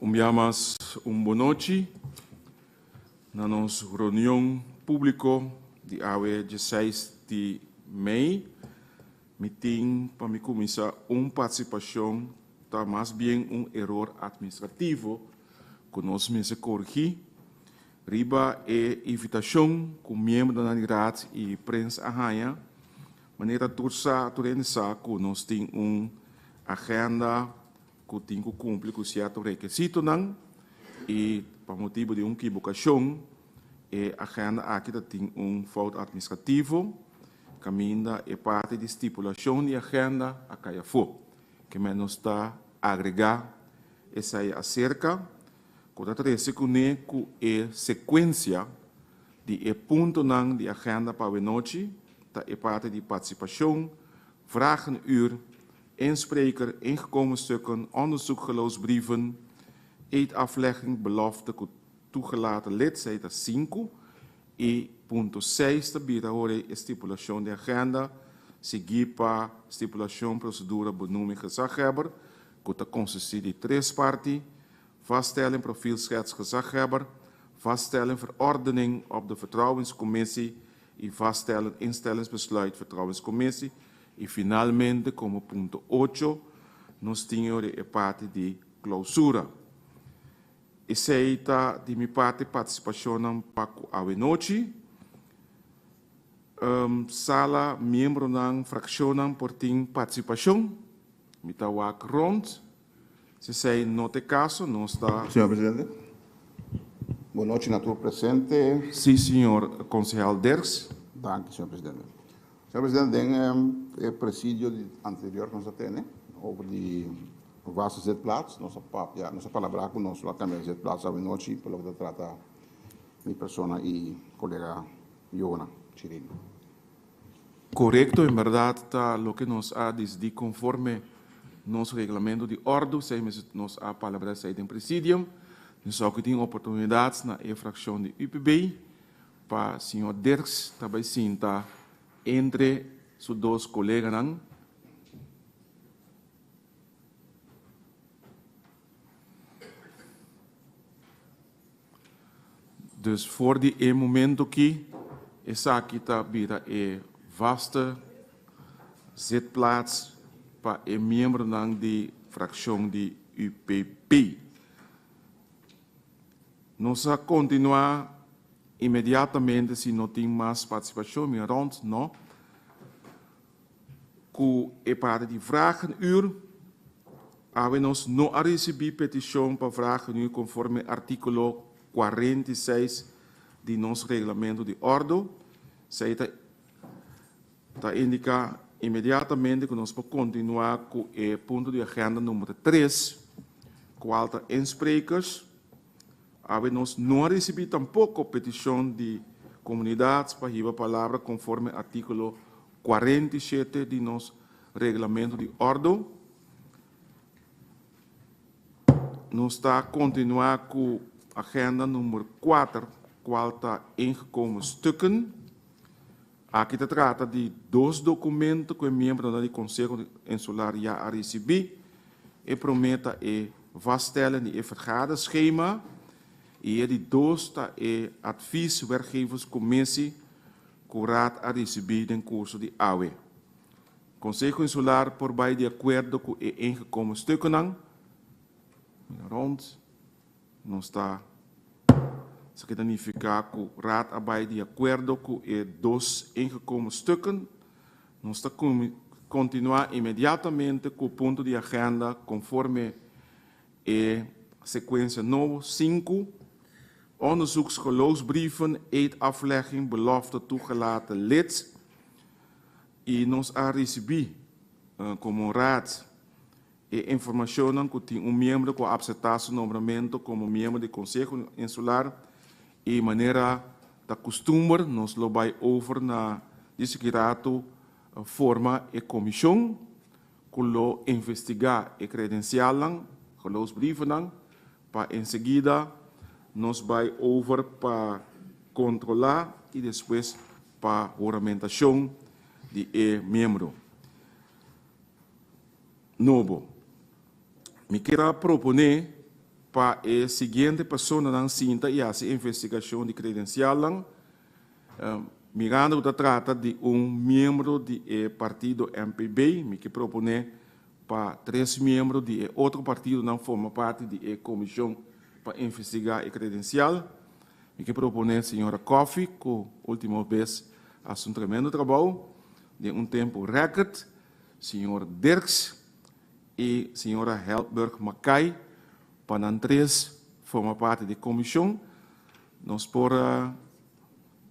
Enviamos boa noite na nossa reunião pública de AWE 16 de maio. Meeting para me começar participação está mais bem erro administrativo que nós mesmos corrigir. Riba invitação com membro da Nadirad e prensa arranha, maneira tursa que nós temos agenda que tem que cumprir com certo requisito e por motivo de equivocação a agenda aqui tem falta administrativo caminha é parte de estipulação de agenda a caia que menos está agregar essa acerca quando se conecta com a sequência de ponto de agenda para a noite é parte de participação vragenuur inspreker, ingekomen stukken, onderzoek geloofsbrieven, eetaflegging, belofte, toegelaten lid, zijde 5. E ponto 6, de horen stipulação de agenda, seguir para stipulação procedura benoeming gezaghebber, que consistit de 3 parties, vaststelling profielschets gezaghebber, vaststelling verordening op de vertrouwenscommissie en vaststelling instellingsbesluit vertrouwenscommissie. E finalmente, como ponto 8, nós tínhamos a parte de clausura. Essa é de minha parte participação para a noite. Sala, membro da fração por ter participação. Me está rond. Se não tem caso, nós está... Senhor Presidente. Boa noite, natural presente. Sim, senhor concejal Derks. Dank, senhor Presidente. Senhor Presidente, tem o presídio anterior que nós temos, over de vaste zitplaats. Nossa palavra com nós lá também zitplaats à noite, pelo que trata minha pessoa e colega Joana Chirino. Correcto, em verdade, está o que nós há de conforme nosso regulamento de ordem, nós há palavra saída em presídio, nós só que tem oportunidades na fração de UPB, para o senhor Derks também sinta entre seus dois colegas. Dus voor die momento que essa aqui está vira vaste zitplaats para membro de fração de UPP. Nós vamos continuar imediatamente, se não tem mais participação, mais rond, não. Com a parte de vragenuur, nós não recebemos petição para vragenuur conforme artigo 46 de nosso regulamento de ordem. Isso está indica imediatamente que nós podemos continuar com o ponto de agenda número 3, com alta insprekers. Nós não recebemos tampouco petição de comunidades para ir a palavra conforme artigo 47 de nosso regulamento de ordem. Nós está a continuar com a agenda número 4, qual está ingekomen stukken. Aqui se trata de 2 documentos que o membro do Conselho Insular já recebeu e promete vaststellen de vergaderschema. E de 2 está a advies werkgeverscommissie que o Raad a recebido em curso de AWE. O Conselho Insular, por bij de acordo com o ingekomen stukken, rond, não está. Isso significa que o Raad a bij de acordo com os 2 ingekomen stukken, não está continuar imediatamente com o ponto de agenda conforme a sequência novo 5. Onderzoeksgeloofsbrieven, eetaflegging, belofte toegelaten lid. E nós a receber como raad informação que tem membro com aceitação nomeamento como membro do Conselho Insular e maneira da costume nós lo vai over na discreto forma e comissão que lo investigar e credencial geloofsbrieven para em seguida nós vai over para controlar e depois para oramentação de membro novo. Me quero proponer para a seguinte pessoa na cinta e essa investigação de credencial lang, mirando que trata de membro do partido MPB, me que propone para 3 membros de outro partido não forma parte da comissão para investigar a credencial, me que propone a senhora Coffee, que a última vez faz tremendo trabalho, de tempo recorde, senhor Dirks e senhora Helberg Mackay, para 3 forma parte da comissão. Nós por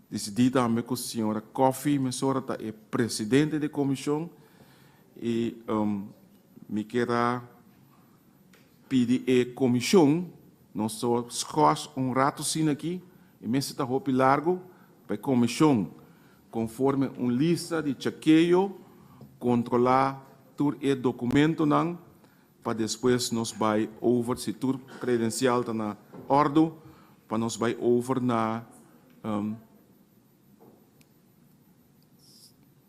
decidir também que a senhora Coffee, mesora é presidente da comissão e me quero pedir a comissão, nós só escolhemos rato sim aqui, e me está roupa largo para a comissão, conforme lista de chequeio, controlar todo o documento não, para depois nós vai over se tudo credencial está na ordem, para nós vai over na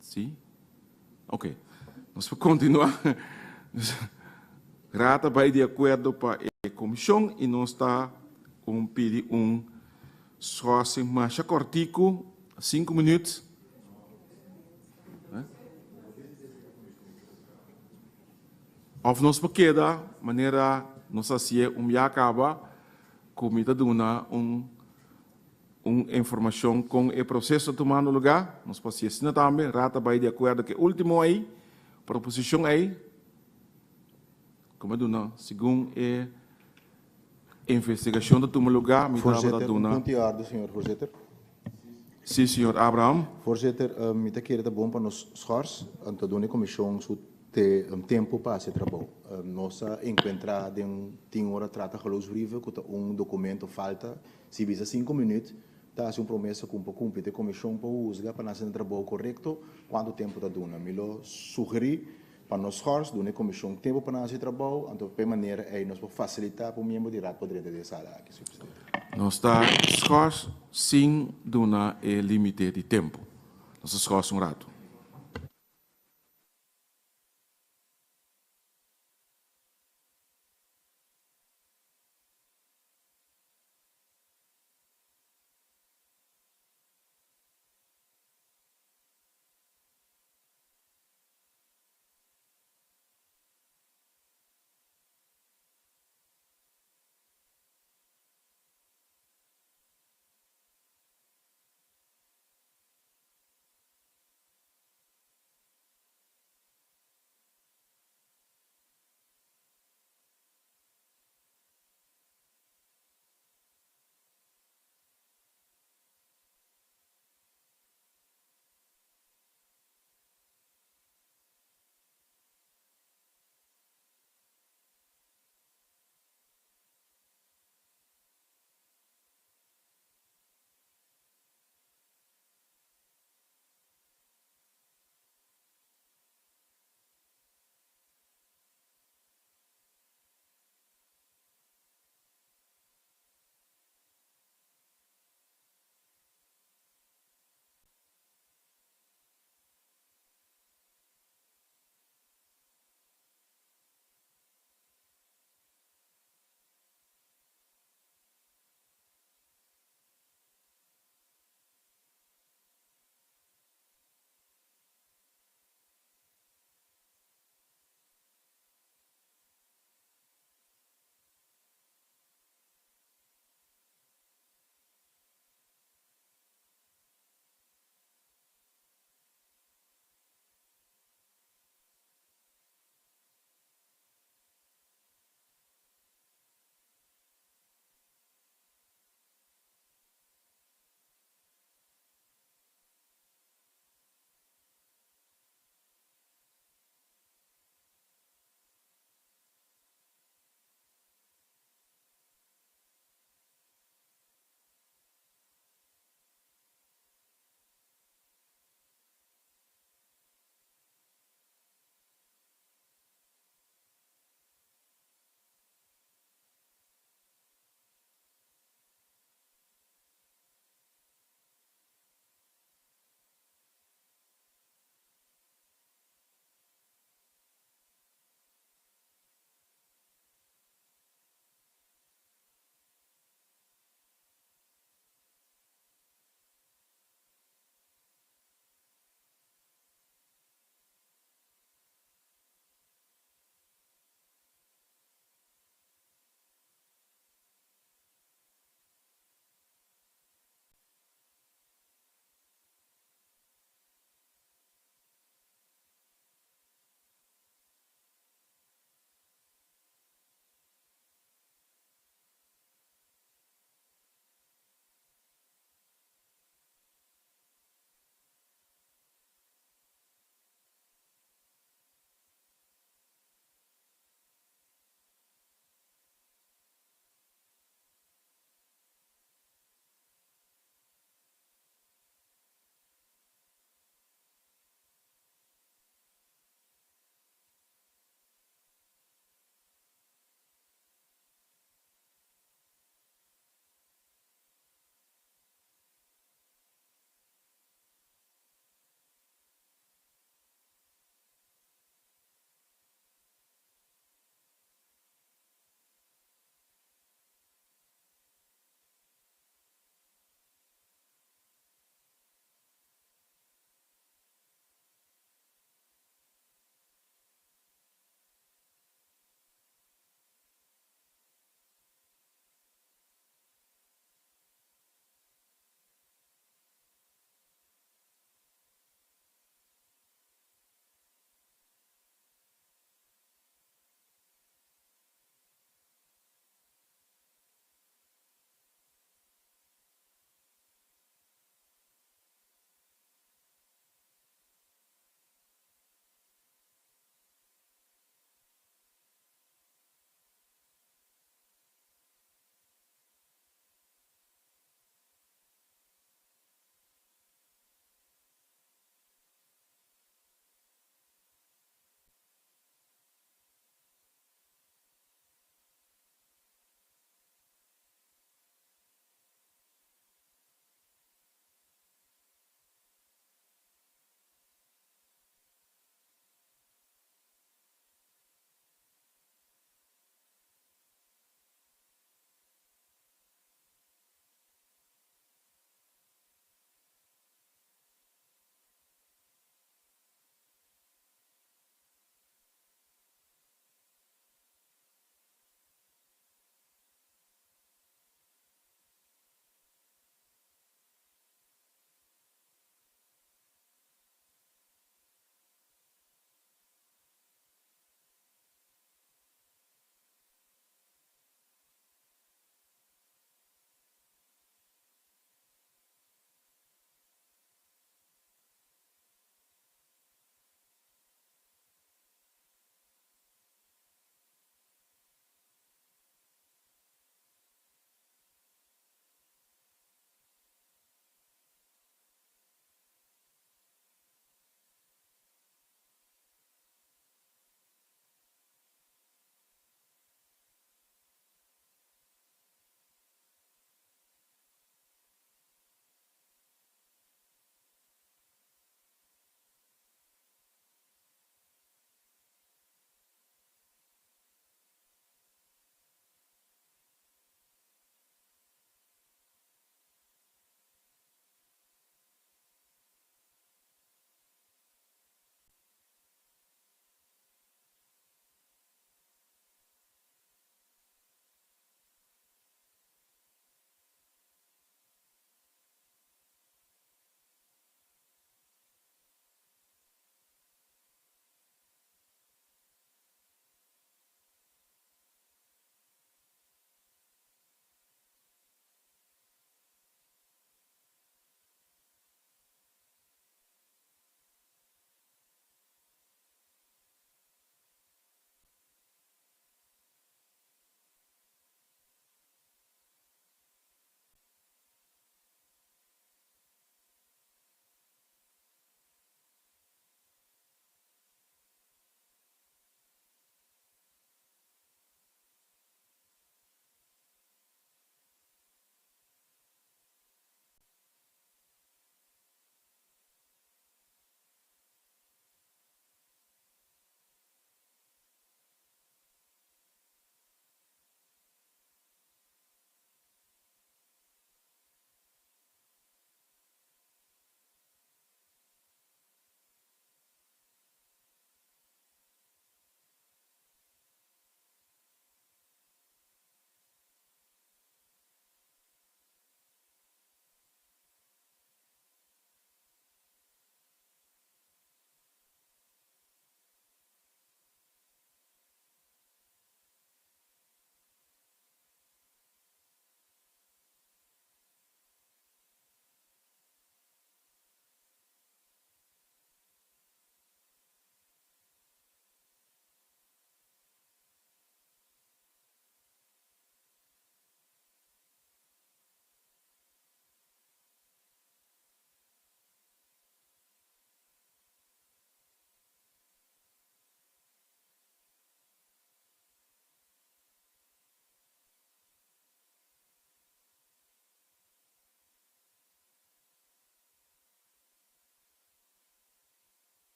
sim, ok, nós vamos continuar. Rata vai de acordo para a comissão e nós está pedir só assim mais cortico, 5 minutos. Of nós queda maneira nós assim já acaba comida duna informação com o processo tomando lugar nós passamos também rata vai de acordo que último aí proposição aí como duna segundo a investigação do toma lugar me dava da duna ponto de ordem, senhor voorzitter. sim senhor Abraham Voorzitter, me te querer bom para nos schors, ante doen comissão ter tempo para esse trabalho. Nós encontrar de tem hora trata geloofsbrieven, que documento falta, se visa 5 minutos, tá uma promessa com para cumprir a comissão para usar para fazer um trabalho correto, quanto tempo está dando. Me lo sugeri para nós schors, doen comissão tempo para fazer trabalho, então de maneira aí nós podemos facilitar para o membro de rato poder ter sala aqui, senhor presidente. nós está scores sem duna limite de tempo nós scores rato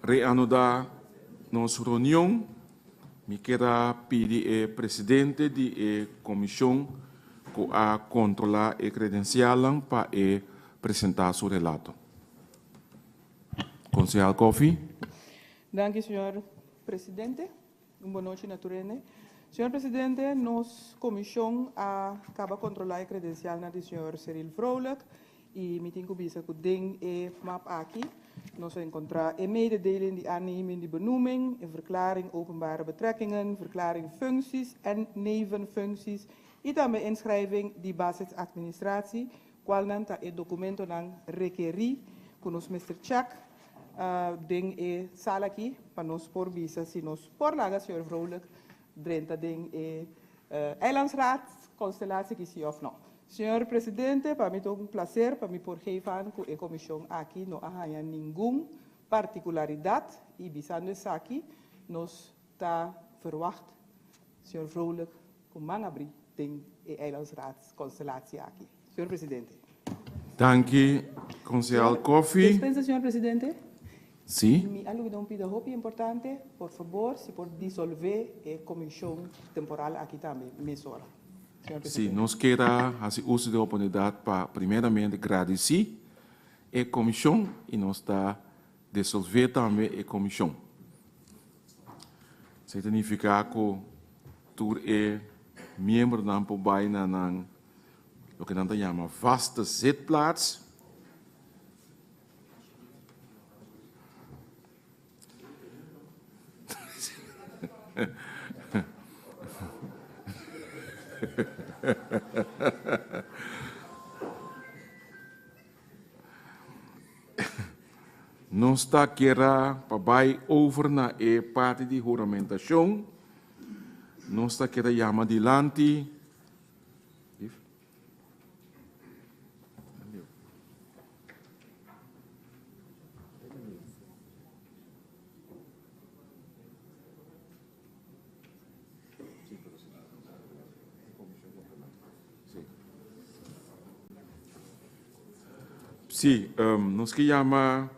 reanudar nossa reunião. Me quero pedir ao presidente da comissão a controlar a credencial para apresentar seu relato. Concejal Kofi. Dank u, senhor presidente. Boa noite, naturene. Senhor presidente, nossa comissão acaba de controlar a credencial do senhor Cyril Vrolijk e me tem que ding e map aqui. Nós encontrar een mededeling die aanneming, die benoeming, een verklaring openbare betrekkingen, verklaring functies en nevenfuncties, en daarmee inschrijving die basisadministratie, qual nanta e documento nang requeri, con ons Mr. Chak, ding e sala aqui, para nos por visa, si nos por laga, senhor Vrolijk, drenta ding e eilandsraad, constellatie que sim of não. Senhor presidente, para mim é um prazer, para mim por geven que a comissão aqui não há nenhuma particularidade e bisando isso aqui, nós está verwacht, senhor Vrolijk, com man abrir tem a eilandsraadsconstellatie aqui. Senhor presidente. Danke, concejal Kofi. Dispensa, senhor presidente. Sim. Mi algo de um pedido importante, por favor, se por dissolver a comissão temporal aqui também, mesora. Sim, nós queremos fazer uso da oportunidade para, primeiramente, agradecer a comissão e nós está dissolver também a comissão. Isso significa que tu é membro da Ampobaina na o que nós chamamos vaste zitplaats. Nós está querendo para over na parte de juramentação. Nós está querendo chamar adiante. Sim, nós que chama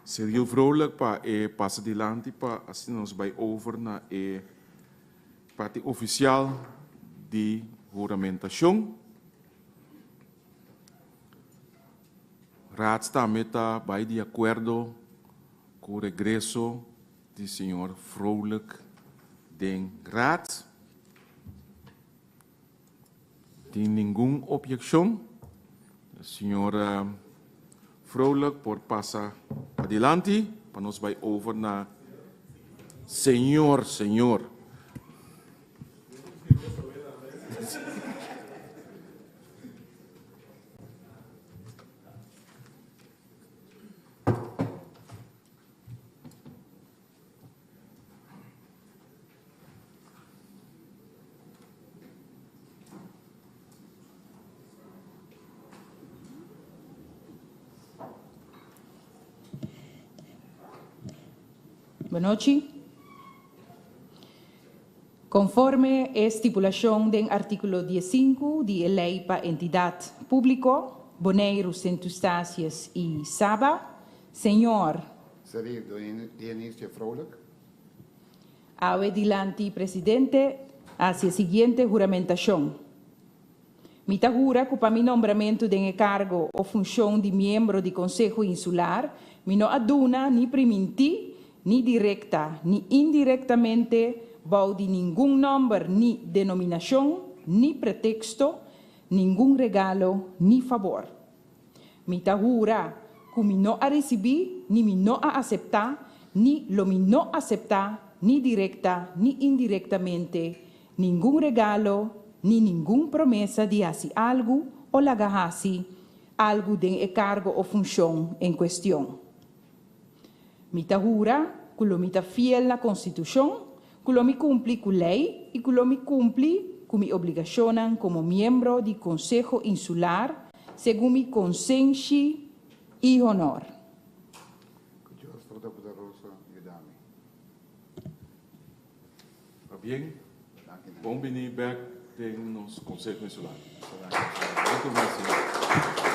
Cyril Vrolijk para passar adiante para assim nós vai over na parte oficial de juramentação. Raad também está vai de acordo com o regresso do senhor Vrolijk den Raad. Tem nenhuma objeção. Senhora Vrolijk, por passar adiante, para nós vai over na senhor. Boa noite. Conforme a estipulação do artículo 15 da Lei para Entidade Pública, Boneiros, Centustácias e Saba, senhor Cyril, de início Vrolijk. ao edilante presidente, a seguinte juramentação. Me jura que para mi nombramento de cargo ou função de membro do Conselho Insular, me não aduna nem priminti, ni directa, ni indirectamente, bau de nenhum número, ni denominação, ni pretexto, nenhum regalo, ni favor. Me jura que me não a receber, ni me não a aceitar, ni lo me não aceitar, ni directa, ni indirectamente, nenhum regalo, ni nenhuma promessa de fazer algo ou lagarrasi algo de cargo ou função em questão. Me jura que lo me fiel na Constituição, que lo me cumpre com lei e que lo me cumpre com minha obrigação como membro do Conselho Insular, segundo minha consciência e honor. Está bem? Bom venir back em nosso Conselho Insular. Muito obrigado.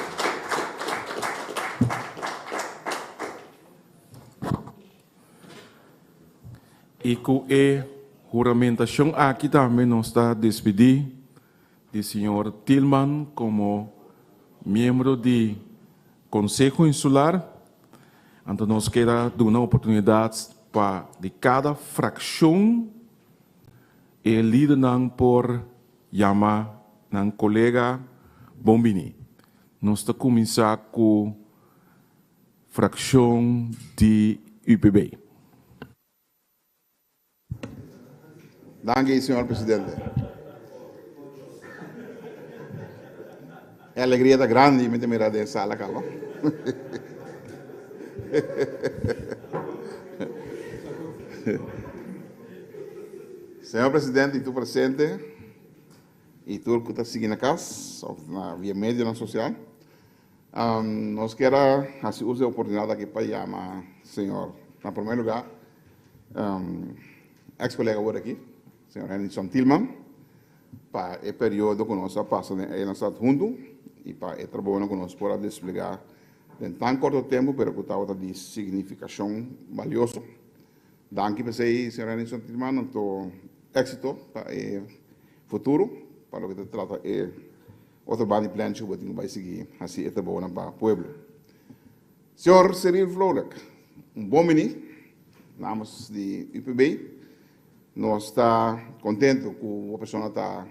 E com a juramentação aqui também nós está despedir do senhor Tillman como membro do Conselho Insular. Então nós queremos dar uma oportunidade para de cada fração e líder não por chamar um colega Bombini. Nós está começar com fração de UPB. Danke, senhor presidente. A alegria da grande me mirar dessa sala, calma. Senhor presidente, e tu presente, e tu que está seguindo a casa, na via média na social, nós queremos fazer uso da oportunidade aqui para chamar, senhor, em primeiro lugar, ex-colega agora aqui, senhor Henderson Tillman, para o período que nós passamos nós juntos e para o trabalho que nós podemos desplegar em tão curto tempo, mas que está de significação valiosa. Danke para você, senhor Henderson Tillman, muito êxito para o futuro, para o que se trata de outro bando de planos que vai seguir assim o trabalho para o povo. Senhor Cyril Vrolijk, bom menino, namens de UPB. Nós estamos contentes que a pessoa está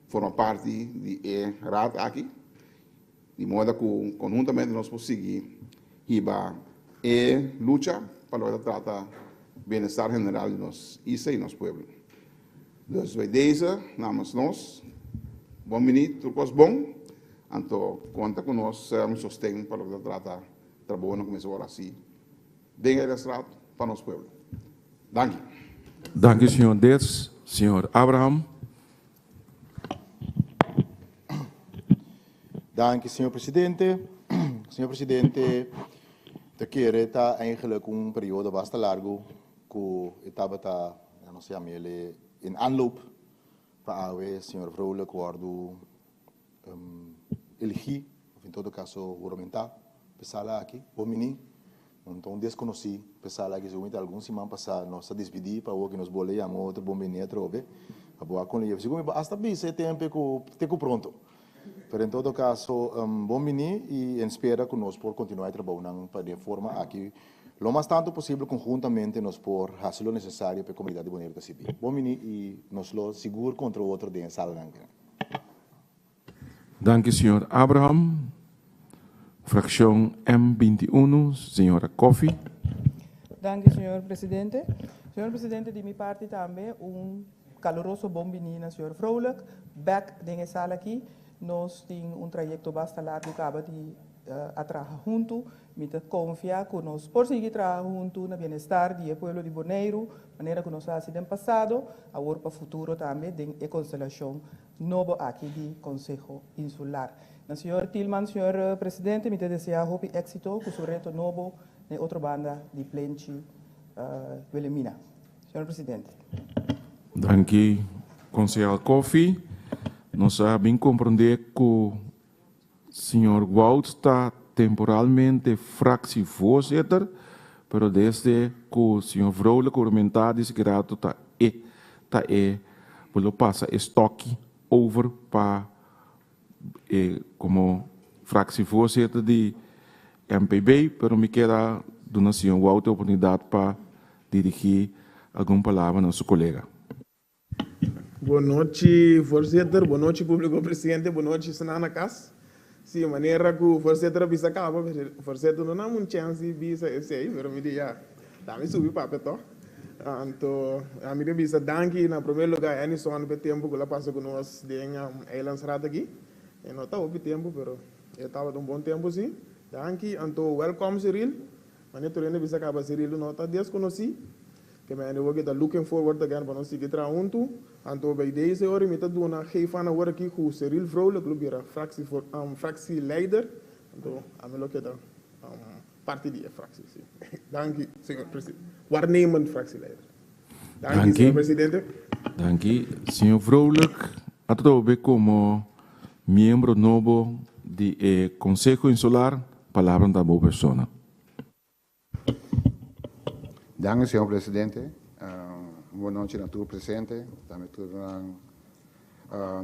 forma parte da RAD aqui, de modo que conjuntamente nós podemos seguir e luta para o que trata bem-estar general de nós e nosso povo. Então, vai dizer, nós, bom menino, tudo bom, então conta com nós, sustento para o que trata trabalho começou assim, dentro da estrada para nosso povo. Danke. Danke, senhor Des. Senhor Abraham. Dank, senhor presidente. Senhor presidente, te quero tá eigenlijk período bastante largo que estava não sei ele in aanloop para o senhor Vrolijk guardo elegi, em todo caso, juramentar, pessoal aqui, bom menino. Então, desconheci, pessoal aqui, se alguns semanas passadas, nós se despedir para o que nos bolei, a outro bom menino, trove, a boa com ele. Segundo, hasta bem, esse tempo que pronto. Mas, em todo caso, bom menino e espera que nós por continuar trabalhando para de forma aqui, lo mais tanto possível, conjuntamente, nós por fazer o necessário para a comunidade de Bonaire civil. Bom menino e nós lo seguro contra o outro de sala. Danke, senhor Abraham. Fracción M21, señora Coffey. Danke, senhor presidente. Senhor presidente, de minha parte também, caloroso bom menino, senhor Vrolijk. Back nessa sala aqui, nós temos trajeto bastante largo, acaba de trabalhar junto, me confia que nós por seguir trabalhando junto no bem-estar do povo de Bonaire, maneira que nós fazemos no passado, agora para o futuro também, em constelação nova aqui do Conselho Insular. Senhor Tillman, senhor presidente, me deseja êxito com o reto novo na outra banda de Plenchi, Wilhelmina. Senhor presidente. Danke, concejal Coffey. Nós sabemos compreender que o senhor Wout está temporalmente fractievoorzitter, mas desde que o senhor Vrolijk argumentado disse que pelo passa estoque over para como fractievoorzitter de MPB, mas me queda do senhor Wout a oportunidade para dirigir alguma palavra ao nosso colega. Boa noite, voorzitter. Boa noite, público presidente. Boa noite, senana Cas. Sim, maneira que o voorzitter bisa acaba, o voorzitter não há uma chance de bisa esse aí, mas me diz, também subi para peto. Então, a minha bisa danke na primeiro lugar, é nisso ano tempo que ela passa conosco em Islands Rat aqui. Eu não estava tempo, mas eu estava um bom tempo sim. Danke, então welcome Cyril. Maneira que bisa acaba Cyril não está desconhecido. Que me ando que tá looking forward again para nós seguir junto. Então, bij deze hora, me tá dando geef aan hoor aqui com Cyril Vrolijk, club era fractie leider. Então, a melhor que tá parte de fractie. Danke, senhor presidente. Waarnemend fractie leider. Danke, senhor presidente. Danke, senhor Vrolijk. Atrobe como membro novo do Conselho Insular, palavra da boa pessoa. Danke, senhor presidente. boa noite a todos presentes, também todos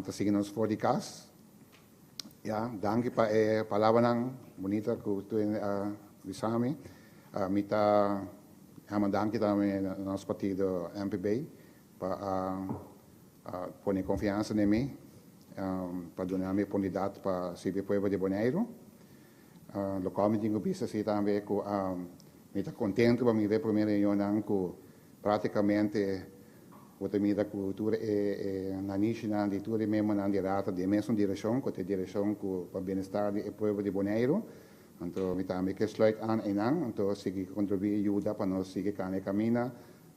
que seguem nos for de casa. Ja, danke pa palavra nang bonita que tu disami. Mita hama danke também nosso partido MPB para pôr confiança em mim, para dar me oportunidade para servir o povo de Bonaire. Localmente eu penso assim também que me está contente para me ver a primeira reunião que praticamente o me da cultura na niche de tudo mesmo na direta de mesma direção que a direção para o bem-estar do povo de Bonaire. Então me também que sluit aan en aan, então seguir contribuir ajuda para nós seguir caminhar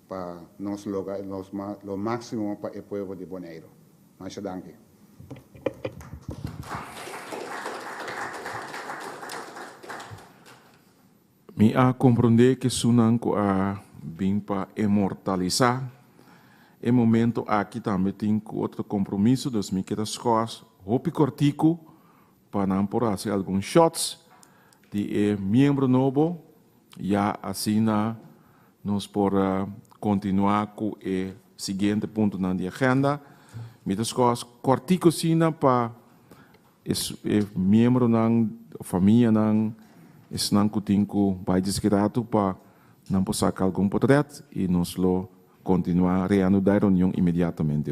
para nós lograr o máximo para o povo de Bonaire. Mas danke. Me a compreender que sunang ko a bem para imortalizar e momento aqui também tem outro compromisso dos me que das coisas hopi cortico para não por fazer alguns shots de membro novo já assim nos por continuar com o seguinte ponto na agenda me das coisas cortico sina para membro na família na não cutinco vai desgrato para não passar algum portret e nos lo continuar reanudar a reunião imediatamente.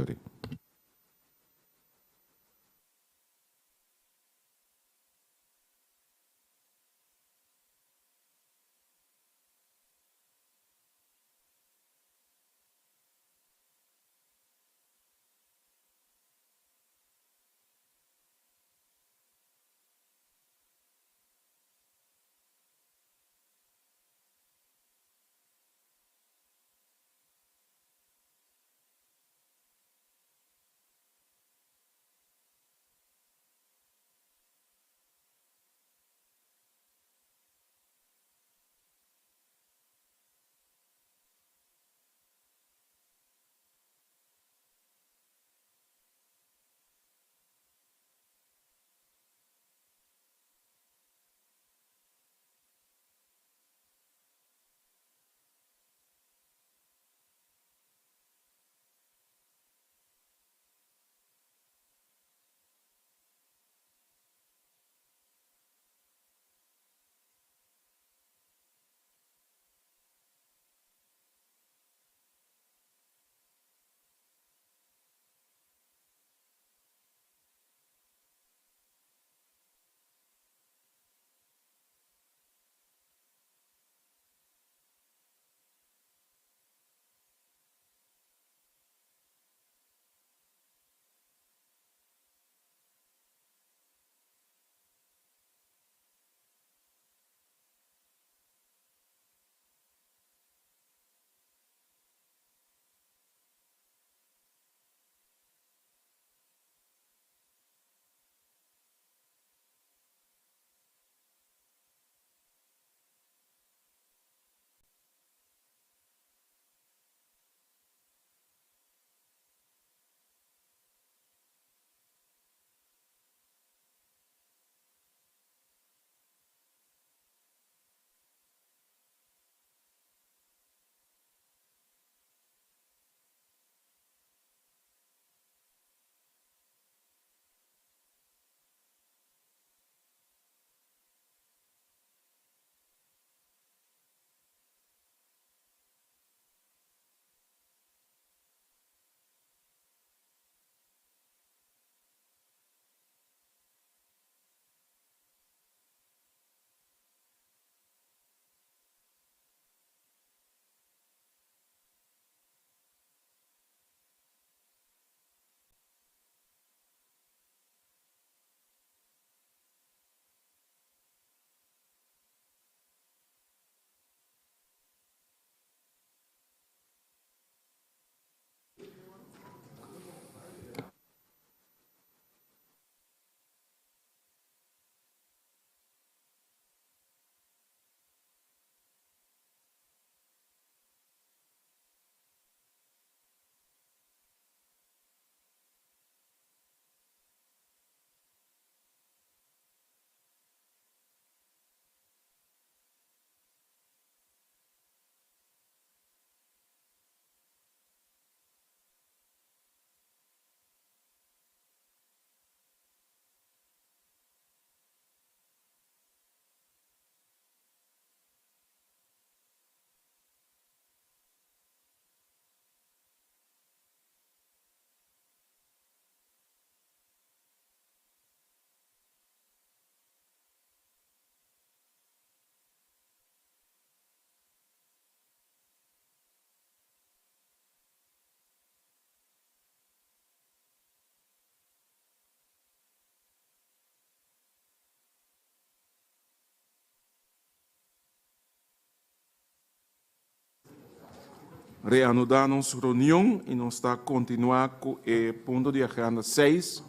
reanudamos reunião e nós está continuar com o ponto de agenda 6,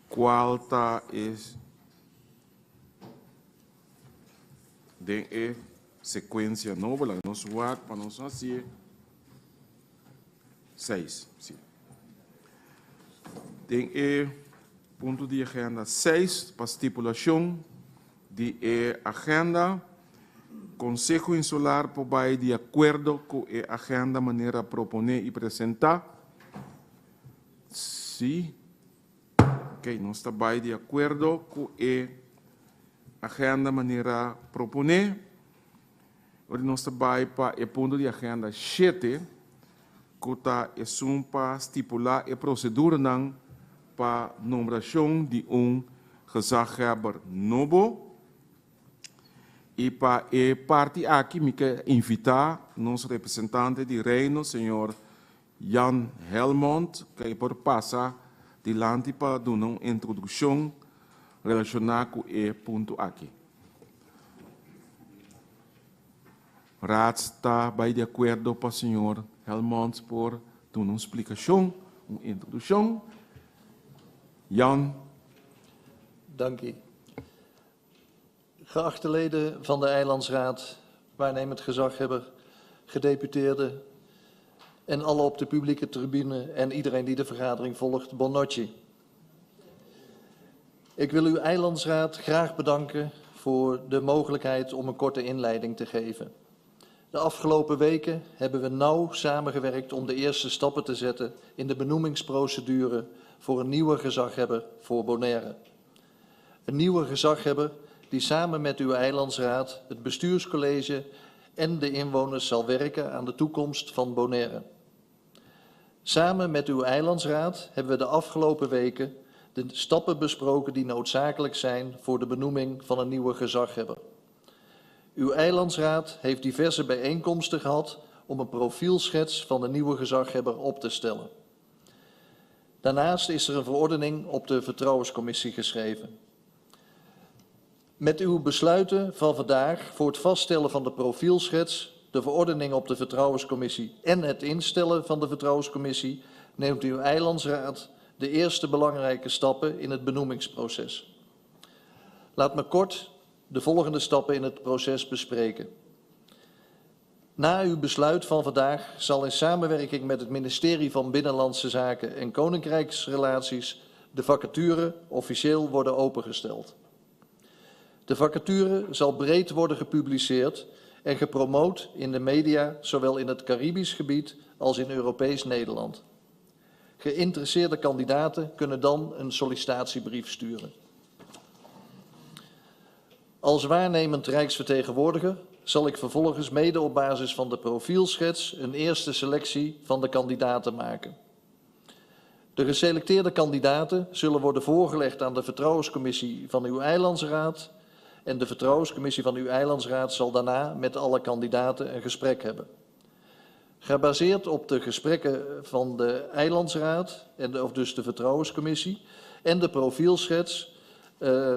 qual está de sequência nova, lá nós vamos para nós assim 6, sim. Tem ponto de agenda 6 para estipulação de agenda. Consejo Insular vai de acordo com a agenda maneira proponer e apresentar. Sim. Ok, nós estamos de acordo com a agenda maneira proponer. Hoje nós estamos para o ponto de agenda 7, que está para estipular a procedura para nomeação de gezagheber novo. E para a parte aqui, me quero invitar nosso representante de reino, senhor Jan Helmond, que por passar delante para dar uma introdução relacionada com o ponto aqui. Raad está bem de acordo para o senhor Helmond por dar uma explicação, uma introdução. Jan. Dank u. Geachte leden van de Eilandsraad, waarnemend gezaghebber, gedeputeerden en alle op de publieke tribune en iedereen die de vergadering volgt, Bonnocchi. Ik wil uw Eilandsraad graag bedanken voor de mogelijkheid om een korte inleiding te geven. De afgelopen weken hebben we nauw samengewerkt om de eerste stappen te zetten in de benoemingsprocedure voor een nieuwe gezaghebber voor Bonaire. Een nieuwe gezaghebber die samen met uw Eilandsraad, het bestuurscollege en de inwoners zal werken aan de toekomst van Bonaire. Samen met uw Eilandsraad hebben we de afgelopen weken de stappen besproken die noodzakelijk zijn voor de benoeming van een nieuwe gezaghebber. Uw Eilandsraad heeft diverse bijeenkomsten gehad om een profielschets van de nieuwe gezaghebber op te stellen. Daarnaast is er een verordening op de Vertrouwenscommissie geschreven. Met uw besluiten van vandaag voor het vaststellen van de profielschets, de verordening op de Vertrouwenscommissie en het instellen van de Vertrouwenscommissie neemt uw Eilandsraad de eerste belangrijke stappen in het benoemingsproces. Laat me kort de volgende stappen in het proces bespreken. Na uw besluit van vandaag zal in samenwerking met het ministerie van Binnenlandse Zaken en Koninkrijksrelaties de vacature officieel worden opengesteld. De vacature zal breed worden gepubliceerd en gepromoot in de media, zowel in het Caribisch gebied als in Europees Nederland. Geïnteresseerde kandidaten kunnen dan een sollicitatiebrief sturen. Als waarnemend Rijksvertegenwoordiger zal ik vervolgens mede op basis van de profielschets een eerste selectie van de kandidaten maken. De geselecteerde kandidaten zullen worden voorgelegd aan de Vertrouwenscommissie van uw Eilandsraad en de Vertrouwenscommissie van uw Eilandsraad zal daarna met alle kandidaten een gesprek hebben. Gebaseerd op de gesprekken van de Eilandsraad, of dus de Vertrouwenscommissie en de profielschets,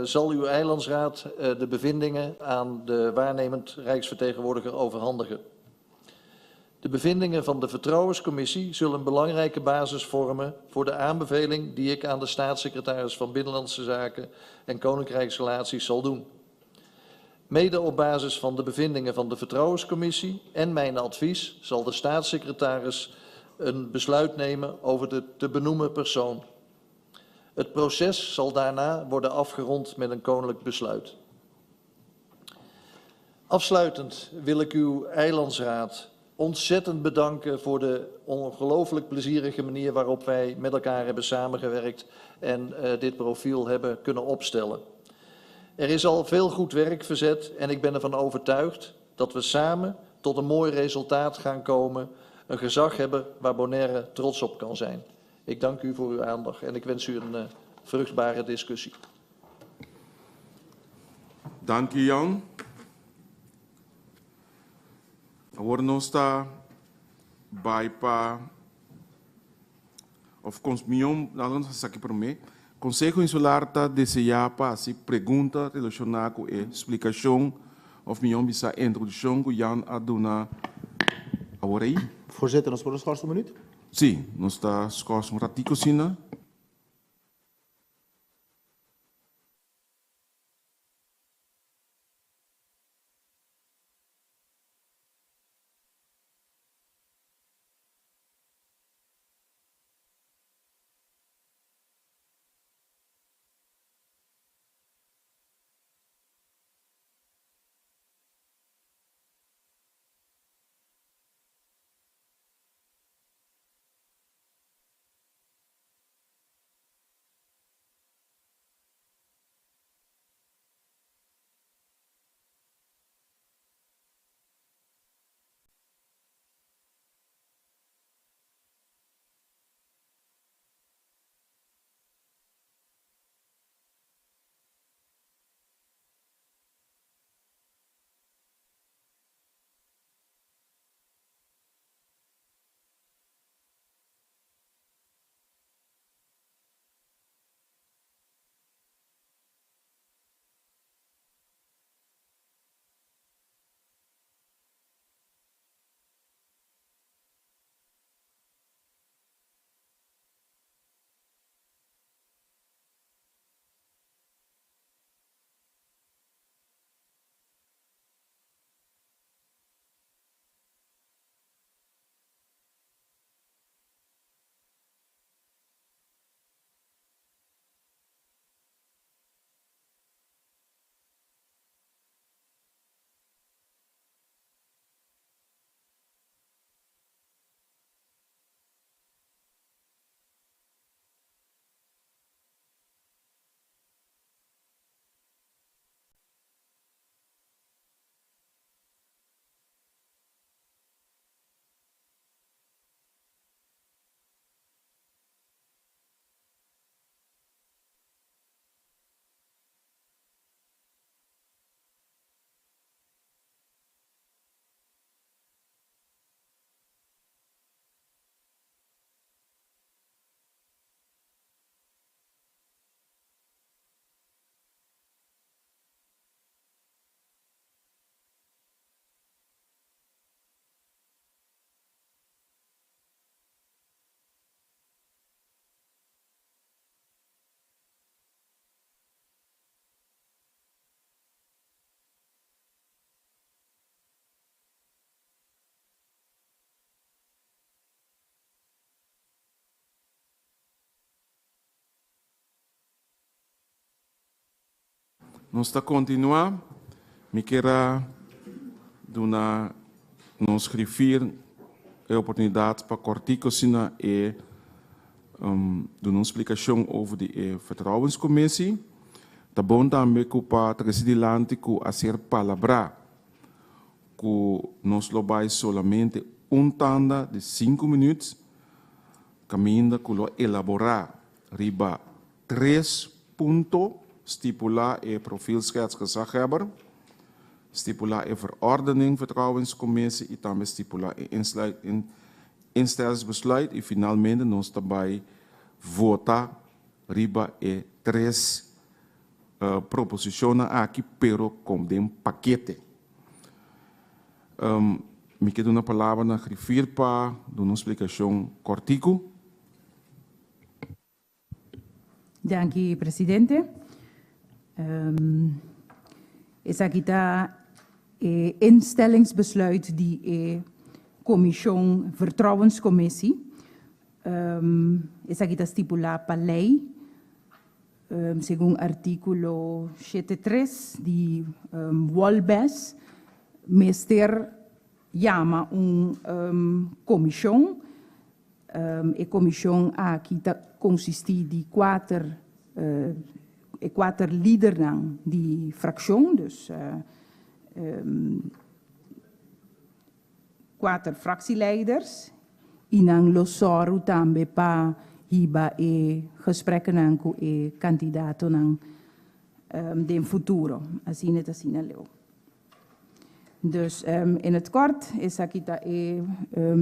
zal uw Eilandsraad de bevindingen aan de waarnemend Rijksvertegenwoordiger overhandigen. De bevindingen van de Vertrouwenscommissie zullen een belangrijke basis vormen voor de aanbeveling die ik aan de staatssecretaris van Binnenlandse Zaken en Koninkrijksrelaties zal doen. Mede op basis van de bevindingen van de Vertrouwenscommissie en mijn advies zal de staatssecretaris een besluit nemen over de te benoemen persoon. Het proces zal daarna worden afgerond met een koninklijk besluit. Afsluitend wil ik uw Eilandsraad ontzettend bedanken voor de ongelooflijk plezierige manier waarop wij met elkaar hebben samengewerkt en dit profiel hebben kunnen opstellen. Er is al veel goed werk verzet en ik ben ervan overtuigd dat we samen tot een mooi resultaat gaan komen, een gezaghebber waar Bonaire trots op kan zijn. Ik dank u voor uw aandacht en ik wens u een vruchtbare discussie. Dank u, Jan. Agora nós está vai para of consmion, nós aqui para mim. Consejo Insular está desejar para assim pergunta relacionada com a explicação of minha bisa introdução que Jan a dona agora aí Voorzitter, ons voor de schorst een minuut. Sim, nós está scores um ratico sina. Nós está continuar. Me queira nos referir a oportunidade para cortico sina e dar uma explicação over de vertrouwenscommissie. Tá bom também que para presidente que a ser palavra que nós lobai solamente tanda de 5 minutos, caminho que lo elaborar riba 3 pontos, stipular e profielscheidsgezaghebber, stipular e verordening vertrouwenscommissie e também stipular e instellingsbesluit e finalmente nós também vota riba e 3 proposições aqui, pero com um paquete. Me quero uma palavra na referir para dar uma explicação cortico. Dank u, presidente. Is aqui está instellingsbesluit die commission vertrouwenscommissie. Is aqui está stipular para lei, segundo artículo 73 de Wolbes, meester llama commission. E commission aqui consiste de quatro líderes de fractie, dus 4 fractieleiders. E dan losoru também para hiba gesprekken com candidato de futuro. Assim é assim leu. Dus in het kort is aqui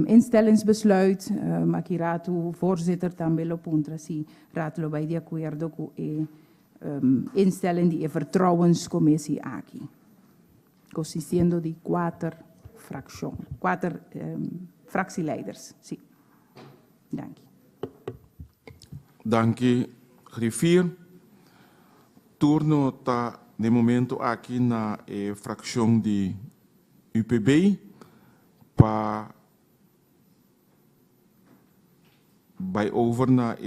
instellingsbesluit, aqui rato voorzitter também lo puntra si rato lo bij de acordo com instelling die vertrouwenscommissie aqui, consistiendo de 4 fractions, 4 fractieleiders. Sim. Dank je. Dank je, griffier. Turno está, de momento, aqui na fração de UPB para vai over na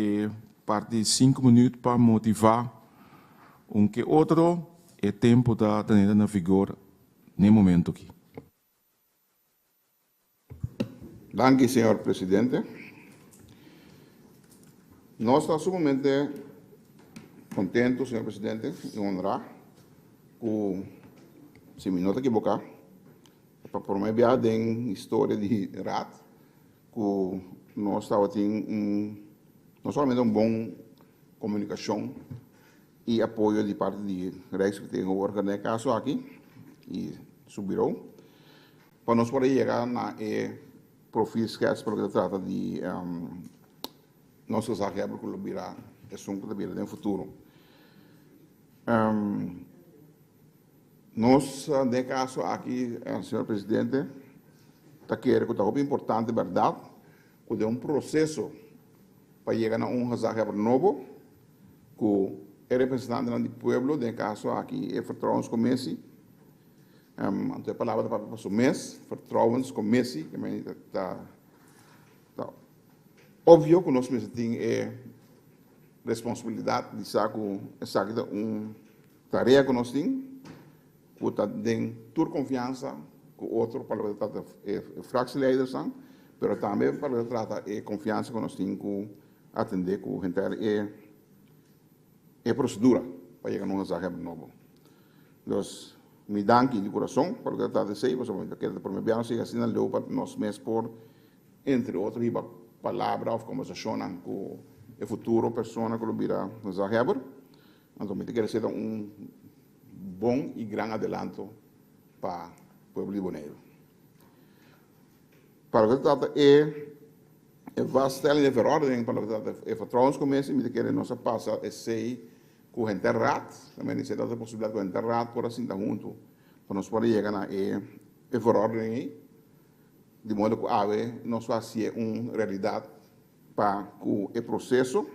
parte de 5 minutos para motivar que outro é tempo da tenida na vigor no momento aqui. Danke, senhor presidente. Nós estamos sumamente contentos, senhor presidente, e honrar que, se me não equivocar, para por meio da história de RAT, que nós estamos tendo não somente uma boa comunicação e apoio de parte de Rijksvertegenwoordiger no caso aqui, e subirão, para nós poder chegar na profis que é para que trata de nossa zaga para que virá assunto da vida no futuro. Nós, no caso aqui, senhor presidente, está querendo que é importante, verdade, que é um processo para chegar a zaga novo, que é representante do povo, no caso aqui, é vertrouwenscommissie. Então, a palavra para o mês, vertrouwenscommissie, que está óbvio que nós temos responsabilidade de saber uma tarefa que nós temos, que está dando toda confiança com o outro para o tratar de fractieleiders, mas também para o tratar de confiança que nós temos com atender com a procedura para chegar a uma zaga nova. Então, me danke de coração para o tratar de ser, mas eu quero por me assim assim não para nós mesmos por entre outros palavra ou conversação com o futuro pessoa que virá nos zaga. Então, me quero ser bom e grande adelanto para o povo de Bonaire. Para o que trata vaststelling de verordening para o que trata vertrouwenscommissie, me quero nossa passa sei com o enterrat, também me da possibilidade com o enterrat por assim junto, para nós poder chegar na verordening, de modo que nós fazer uma realidade para o processo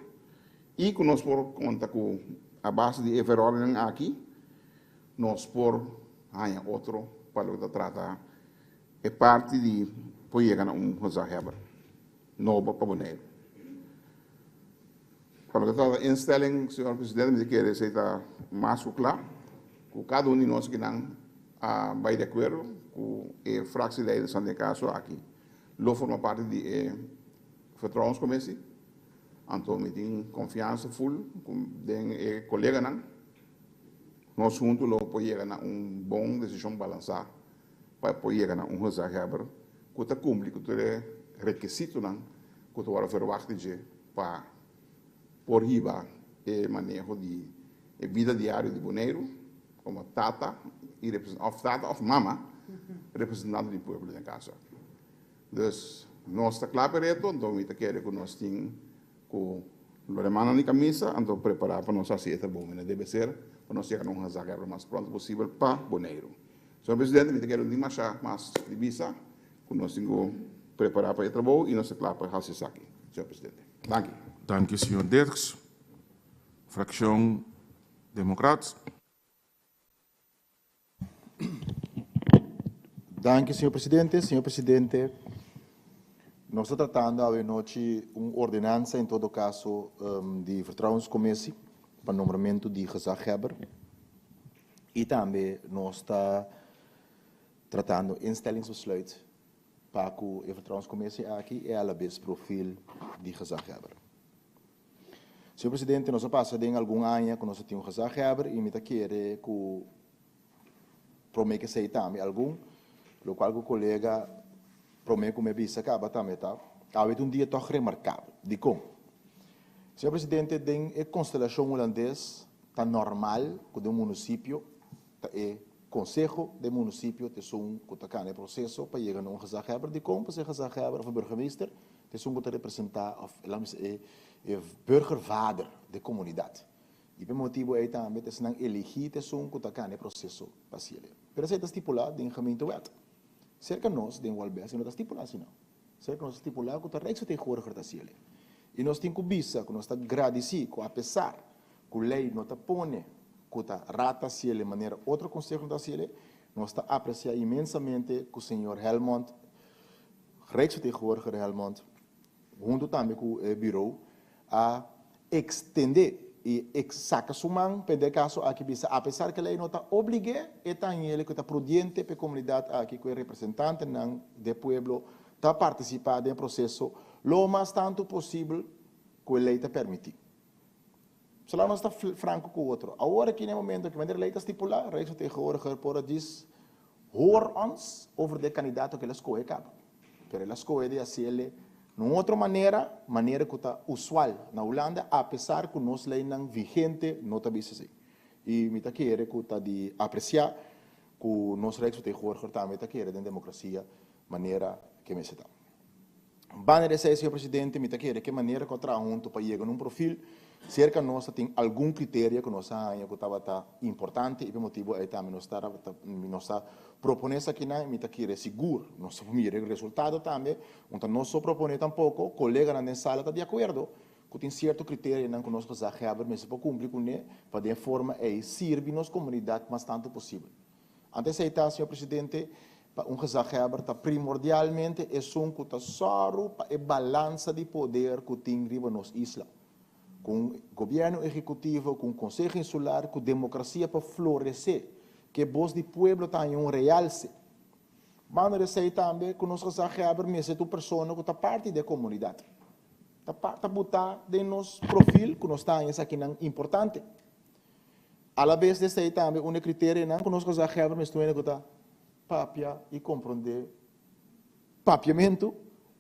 e que nós por conta com a base de verordening aqui, nós por outro para o que trata é parte de poder chegar a zaga novo para Bonaire. Para o que trata instelling, senhor presidente, me quer ser mais claro, que cada de nós que não vai de acordo com a fractieleiders no caso aqui. Lo forma parte de vertrouwenscommissie, então me tem confiança full com o colega nós juntos lo podemos chegar a uma boa decisão balançada para poder chegar a uma zaga que está cumpre com os requisitos que está verwacht para por riba o manejo de vida diária de Bonaire, como tata of mama, representante do povo da casa. Então, nós está claro para isso, então nós queremos que nós tenhamos com a remana de camisa, então preparar para nós fazer essa bom, deve ser para nós chegar a uma zaga o mais pronto possível para Bonaire. Senhor presidente, nós queremos mais de visa, que nós temos que preparar para o trabalho e nós está claro para fazer isso aqui, senhor presidente. Dank u. Dank je, senhor Dirks. Fracção Democratos. Danke, senhor presidente. Senhor presidente, nós estamos tratando hoje noite uma ordenança, em todo caso, de vertrouwenscommissie para o nomeamento de gezagheber. E também nós estamos tratando instellingsbesluit para que a vertrouwenscommissie aqui é a vez perfil de gezagheber. Senhor presidente, nós passamos em algum ano que nós temos um gezagheber e me quer que promete que sei também algum, o qual o colega promete que me visa acaba também tá. Há um dia toch remarcável de como. Senhor presidente, tem a constelação holandesa está normal que o município é conselho do município tem um que está no processo para chegar a um gezagheber de como para ser gezagheber of burgemeester tem um que representar of burgervader da comunidade. E por motivo aí também tem não elegir tem um que está no processo para ser. Pero isso está estipulado em gemeentewet. Cerca nós de Walbes não está estipulado assim não. Sei que nós estipular que o Rijksvertegenwoordiger da Ciele. E nós temos que bisa, que nós está agradecido, que apesar que a lei não está põe, que está rata Ciele de maneira outro conselho da Ciele, nós está apreciar imensamente que o senhor Helmond, Rijksvertegenwoordiger Helmond, junto também com o bureau, a extender e saca sumang pede caso aqui bisa apesar que a lei não está obrigue e tem ele que está prudente para a comunidade aqui que é representante não do pueblo está participar do processo lo mais tanto possível que a lei está permitir. Se lá não está franco com o outro. Agora que no momento que a lei está estipulada, a Rijksvertegenwoordiger por diz hoor ons over de candidato que ela escolhe cabo. Pero ela escolhe de assim numa outra maneira que está usual na Holanda, apesar que nossa lei não vigente não está visto assim. E me está querendo que está de apreciar que o nosso Rijksvertegenwoordiger também está querendo em democracia maneira que me se dá. Banner de senhor presidente, me está querendo que maneira que eu trago junto para chegar num perfil cerca nossa tem algum critério que nós ainda que estava importante e por motivo é também nós está propondo isso aqui não me está querendo seguro nós mira o resultado também então nós só propõe tampouco colega na sala está de acordo que tem certo critério não que nós precisamos reabrir mas para cumprir com ele para de forma é servir nossa comunidade mais tanto possível. Antes de aceitar senhor presidente gesagheber está primordialmente é som que está só para a balança de poder que tem riba nos isla. Com o governo executivo, com o Conselho Insular, com a democracia para florescer, que a voz do povo tenha realce. Mas receio também que nós gesagheber mesmo é pessoa que está parte da comunidade. Está botar de nosso perfil que nós temos aqui importante. À la vez, receio também um critério que nós gesagheber mesmo é que está papia e compreender papiamento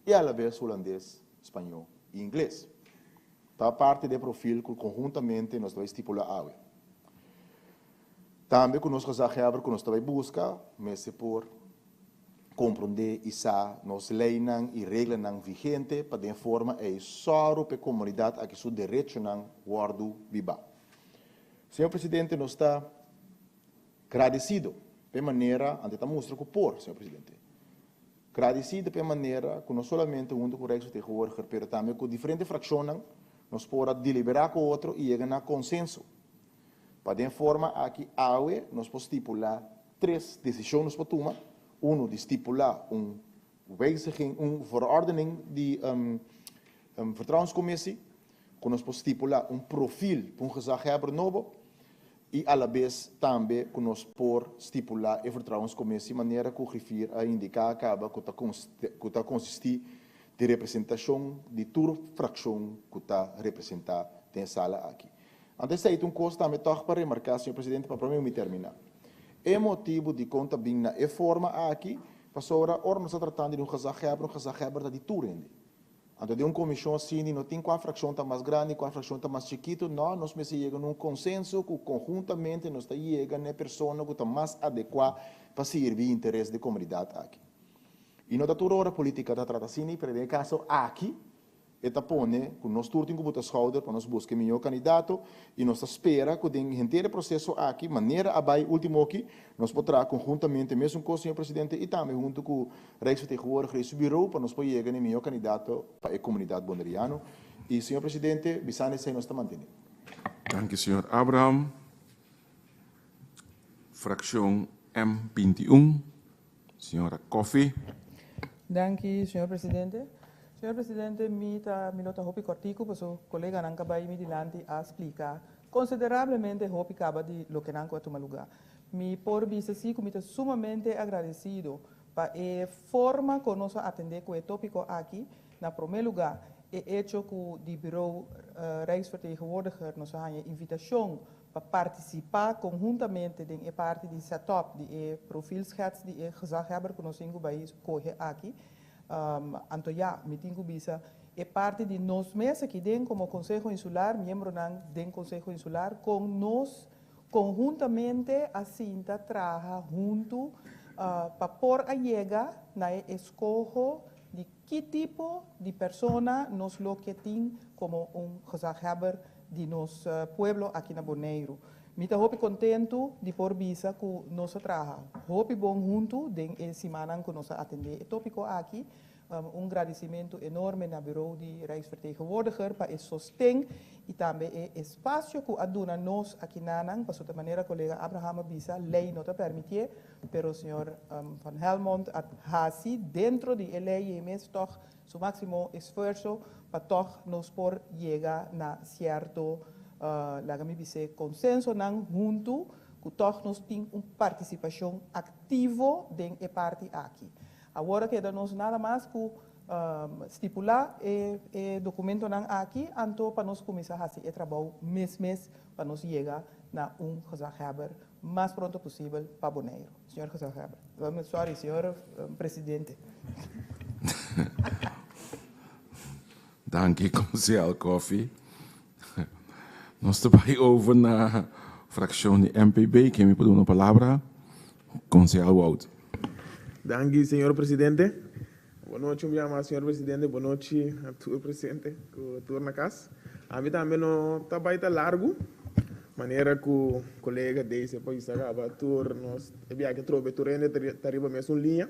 e à la vez holandês, espanhol e inglês. Está parte do perfil que conjuntamente nós vamos estipular a água. Também que nós gesagheber que nós vamos buscar, mas por compreender e nos leis e regras vigentes para de forma é só para a comunidade a que seu direito não guardo viva. Senhor presidente, nós está agradecido pela maneira, ante a mostra que por, senhor presidente. Agradecido pela maneira que não somente junto com o Rijksvertegenwoordiger, mas também com diferentes frações nós podemos deliberar com o outro e chegar a consenso. Para de forma a que nós podemos estipular 3 decisões para tomar. De estipular verordening de vertrouwenscommissie, que nós podemos estipular perfil para gesagheber novo e, à la vez, também que nós podemos estipular a vertrouwenscommissie de maneira que o refiro a indicar acaba que está consistir de representação de toda fração que está representada na sala aqui. Antes de coisa também toca para remarcar, senhor presidente, para mim me terminar. É motivo de conta bem na forma aqui, para ora nós estamos tratando de um gesagheber de tudo. Então, de uma comissão assim, não tem qual fração está mais grande, qual fração está mais chiquito, não, nós chegamos a um consenso que conjuntamente nós chegamos a pessoa que está mais adequada para servir o interesse da comunidade aqui. E não toda hora política está tratando assim, pero no caso aqui, está põe que nós todos temos que botar schouder para nós buscar o melhor candidato e nós espera que o inteiro processo aqui, maneira abai último aqui, nós podemos conjuntamente, mesmo com o senhor presidente e também junto com o Rijksvertegenwoordiger e o bureau, para nós poder chegar ao melhor candidato para a comunidade bonderiana. E, senhor presidente, bisane se nós está mantendo. Danke, senhor Abraham. Fracção M21, senhora Kofi. Danke, senhor presidente. Senhor presidente, mi nota hopi cortico, porque o colega não acaba de dilante a explicar consideravelmente hopi acaba de lo que não vai tomar lugar. Mi por vista assim, como sumamente agradecido para a forma que nós atender com o tópico aqui, na primeiro lugar, é hecho que o bureau Rijksvertegenwoordiger nos a invitação para participar conjuntamente em parte de setup, de profilschets, de gesagheber que nós temos correr aqui. Antoia, me tenho bisa é parte de nós mesmos que tem como Conselho Insular, membro do Conselho Insular, com nós conjuntamente assim trabalha junto para pôr a chegar na escolha de que tipo de pessoa nós lo que tem como gesagheber de nosso pueblo aqui na Bonaire. Me está muito contento de por visa que nós trabalhamos. Muito bom junto de semana que nós atender o tópico aqui, agradecimento enorme na bureau de Rijksvertegenwoordiger para esse sostém e também o espaço que a dona nós aqui na Nanang, para a maneira colega Abraham Bisa, lei não te permitir, pero o senhor Van Helmont at hasi dentro de lei e mes toch su máximo esforço para toch nos por llegar na certo lagami bise consenso nang junto que toch nos tem participação ativa dentro da parte aqui. Agora queda nos nada mais que estipular o documento nang aqui, anto para nós começar a fazer o trabalho mês para nós chegar na gezagheber mais pronto possível para Bonaire. Senhor gezagheber. Sorry, senhor presidente. Dank je, commissaris Koffie. Nós estamos over na fração de MPB, que me pediu uma palavra. Conselheiro Wout. Danke, senhor presidente. Boa noite, senhor presidente. Boa noite a tu, presidente, que tu na casa. A mim também não está baita largo. Maneira que o colega desse país acaba tur nós havia que trobe turene tariba mesmo linha.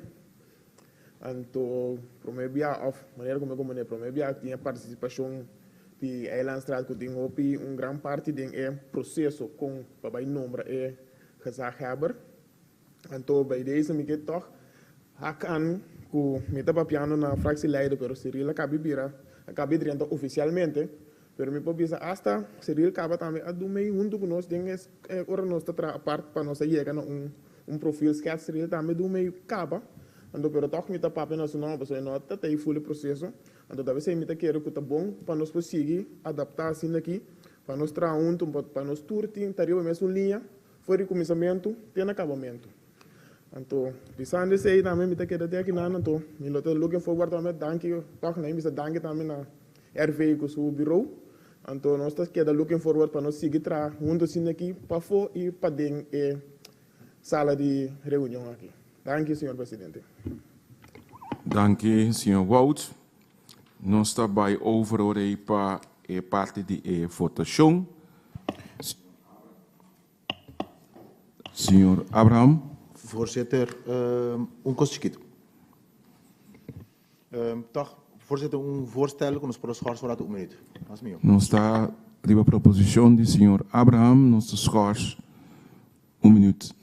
Anto promebia of maneira como promebia tinha participação de Eilandstraat que tinha opi grande parte de processo com babai nombra gezagheber. Anto bij deze me get toch hakan ku meta papiano na fractieleider pero Cyril acabei driando oficialmente pero me popisa hasta Cyril acaba também a do meio junto com nós tem ora nós tá parte para nós chegar na perfil que Cyril também do meio acaba ando pero toch meta papi nacional para nós tá aí full processo ando deve ser meta quero que tá bom para nós conseguir adaptar assim aqui para nós tra junto para nós turti tario mesmo linha foi começamento tem acabamento. Anto, pisando esse aí também, me queda até aqui na Anto, me estou looking forward também, danke, toch nem me danke também na RV com o bureau. Anto, nós estamos queda looking forward para nós seguir tra juntos assim aqui para fora e para dentro sala de reunião aqui. Danke, senhor presidente. Dank je, senhor Wout. Nós estamos over para a parte de votação. Senhor Abraham. Voorzitter, kost chiquito. Toch, voorzitter, voorstel que nos podemos schorsen voor dat 1 minuut. Dat is meu. Nós está a proposição do senhor Abraham, nós schors 1 minuto.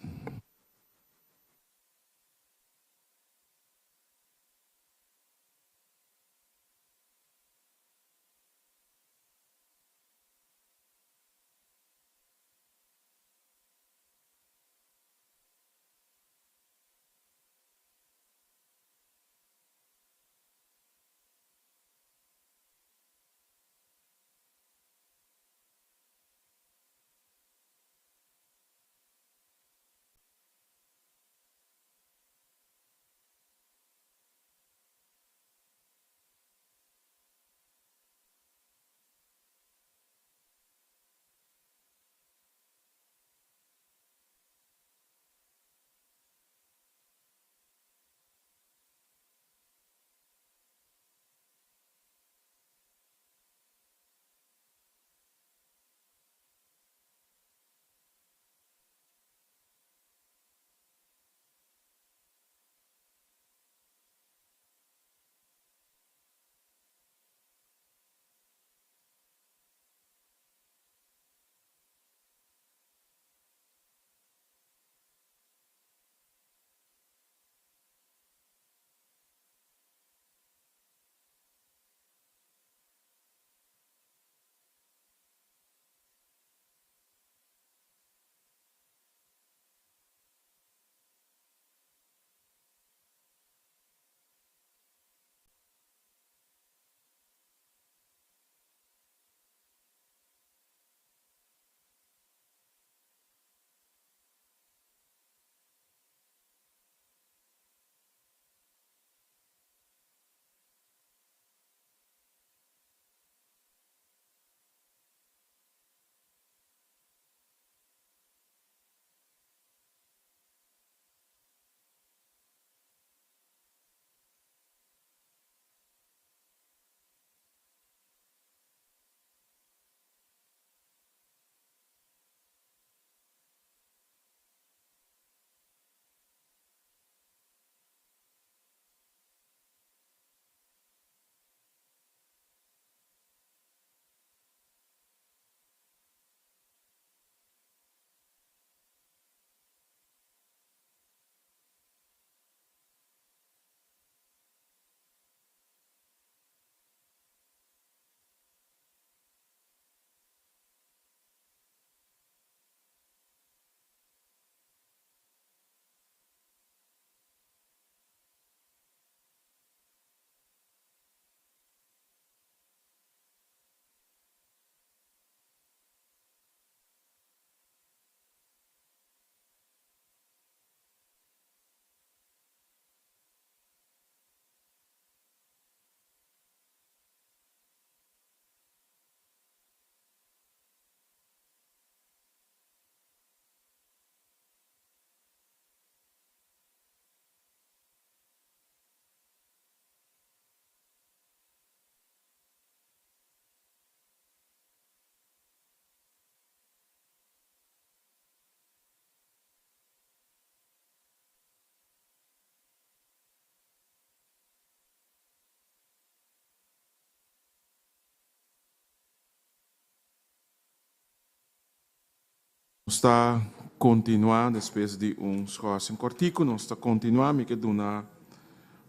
Está continuar depois de schorsing cortico, nós está continuar, me que dona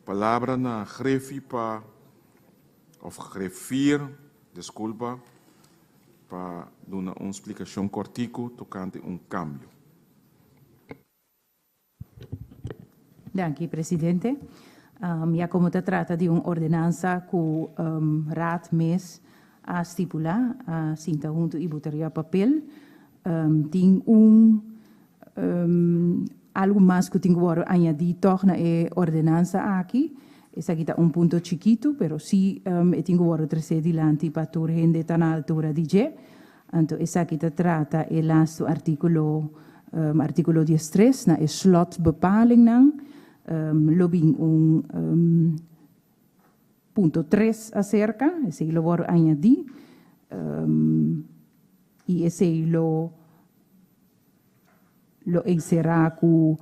palavra na grefir, desculpa, para dar uma explicação cortico tocante cambio. Dank u, presidente. Ja, como se trata de uma ordenança que o Raad MES a estipular, a cinta junto e botaria papel, tem algo mais que tem que añadir toch na ordenança aqui. Essa aqui está ponto chiquito, pero sí tem que trazer dilante para toda gente tá na altura de je. Então, essa aqui trata o laatste articulo 13 na slotbepaling nang. Lobbying punto 3 acerca, ese lo voy a añadir, y ese lo será con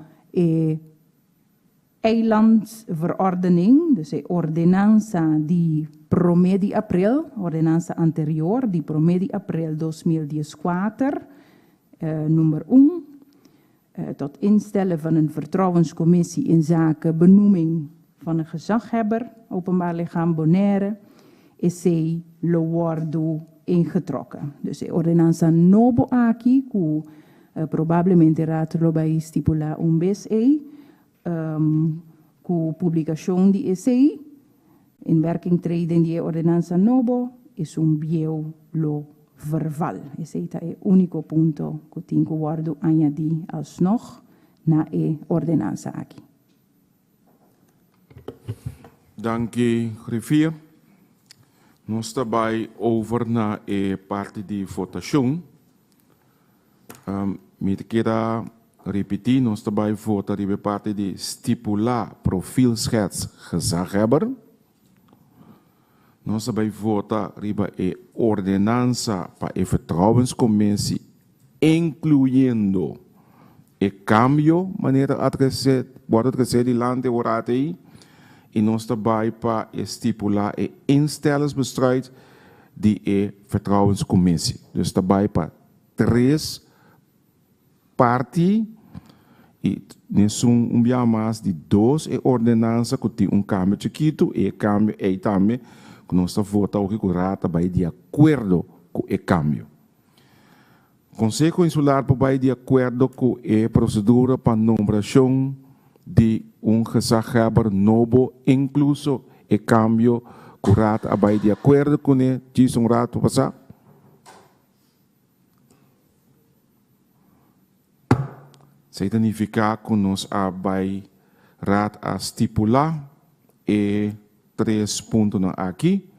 eilandsverordening, dus ordenanza di promedio april, ordenanza anterior di promedio april 2014, nummer 1. Tot instellen van een vertrouwenscommissie in zaken benoeming van een gezaghebber, openbaar lichaam Bonaire, is zij lo worden ingetrokken. Dus de ordenanza nobo aqui, que probavelmente raad lo vai stipular bes cu publicação de ECI, in werking treden die ordenanza nobo, is bieu lo verval. Ese es el único punto que tengo que añadir alsnog na ordenanza aquí. Dank u, griffier. Nós estamos over na parte de votação. Me queda repetir, nós estamos votar de parte de stipular profielschets gezaghebber. Nós vamos votar riba ordenança para a vertrouwenscommissie, incluindo o cambio, maneira wordt gezegd die land de raad aí, e nós também para estipular o instellingsbestrijd de a vertrouwenscommissie. Dus também para 3 partes e nesse dia mais de 2 ordenança que tem cambio chiquito e cambio aí também que nós votamos que o rata vai de acordo com o cambio. O Conselho Insular vai de acordo com a procedura para nomeação de gezaghebber novo, incluso o cambio que o rata vai de acordo com o que o rata passar. Significa que nós vai rata a estipular e 3 pontos aqui.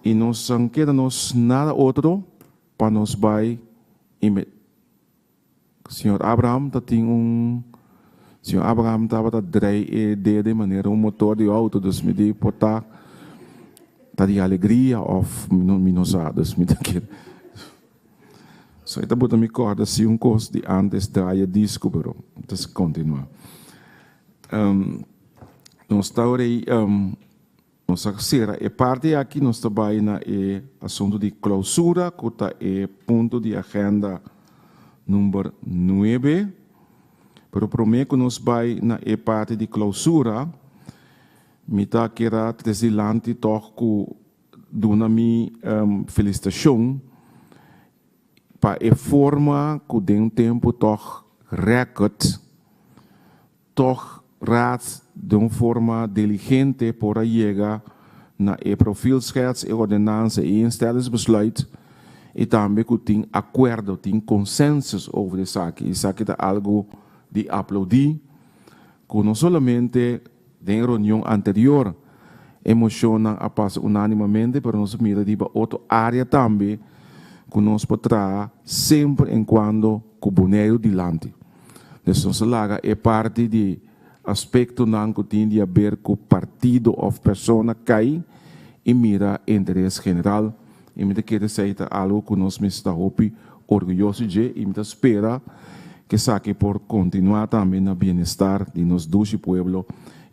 E nós não queda nada outro para nós vai. Senhor Abraham tem Senhor Abraham estava a dreig de maneira motor de auto, dus me de portar tá de alegria of minosados me daquele. So ita bota me corda se costo de antes draia disco, pero então continua. Nós estamos aí, a parte aqui nós estamos na assunto de clausura, que está ponto de agenda número 9. Pero prometo que nós vai na parte de clausura, me está querendo trazer lante toco dona mi felicitação para a forma que de tempo toch record, toch raad de uma forma diligente para chegar na profielschets, ordenança e instellingsbesluit e também que tem acordo, tem consensus over de zaken. Isso aqui é algo de aplaudir, que não somente na reunião anterior emocionam a passar unanimamente, mas nós mira de outra área também que nós podemos sempre enquanto com o boneiro dilante. Então, nós laga é parte de aspecto não que tem de ver com o partido ou pessoa cai e mira interesse general. E me quer dizer algo que nós me está orgulhoso de e me espera que saque por continuar também no bem-estar de nos dois pueblos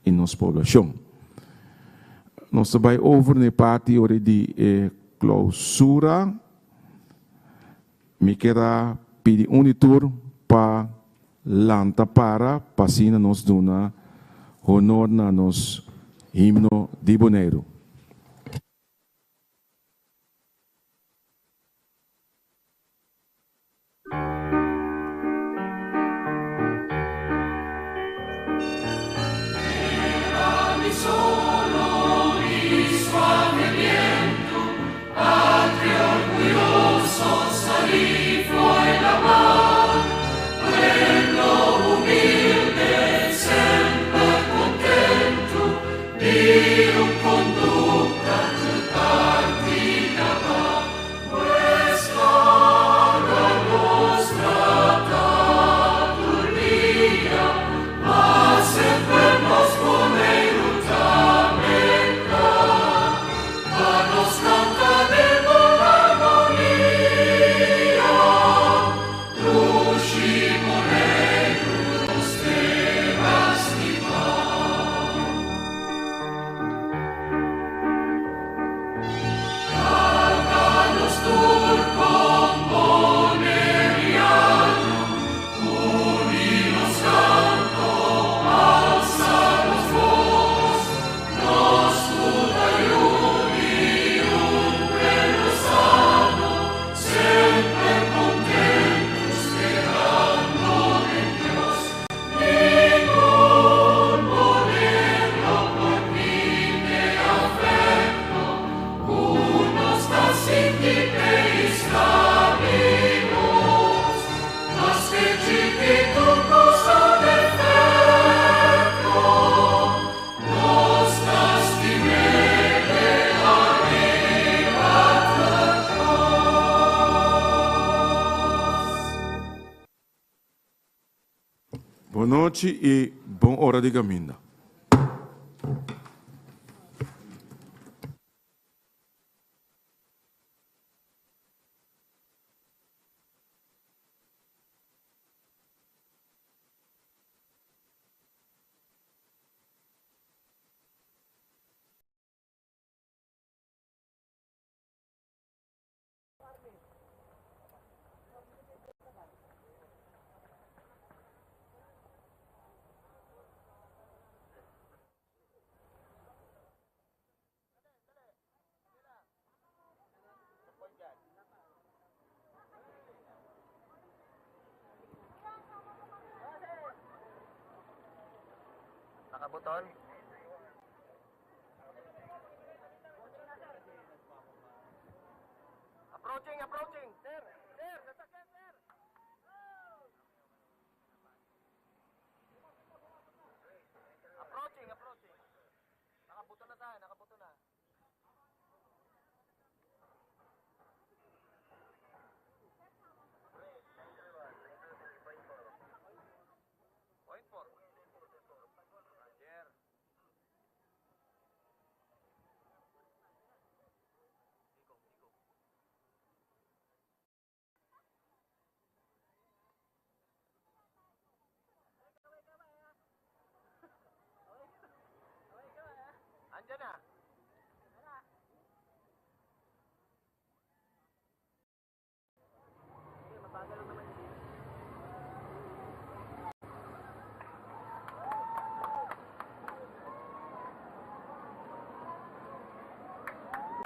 e nossa população. Nós vamos over na parte de clausura. Me quero pedi unitur pa lanta para pasina nos duna honor na nos himno di Bonaire. Boa noite e boa hora de caminho. Nakabuton? Approaching, approaching! Sir! Sir! Sasakyan, sir! Approaching, approaching. Nakabuton na tayo,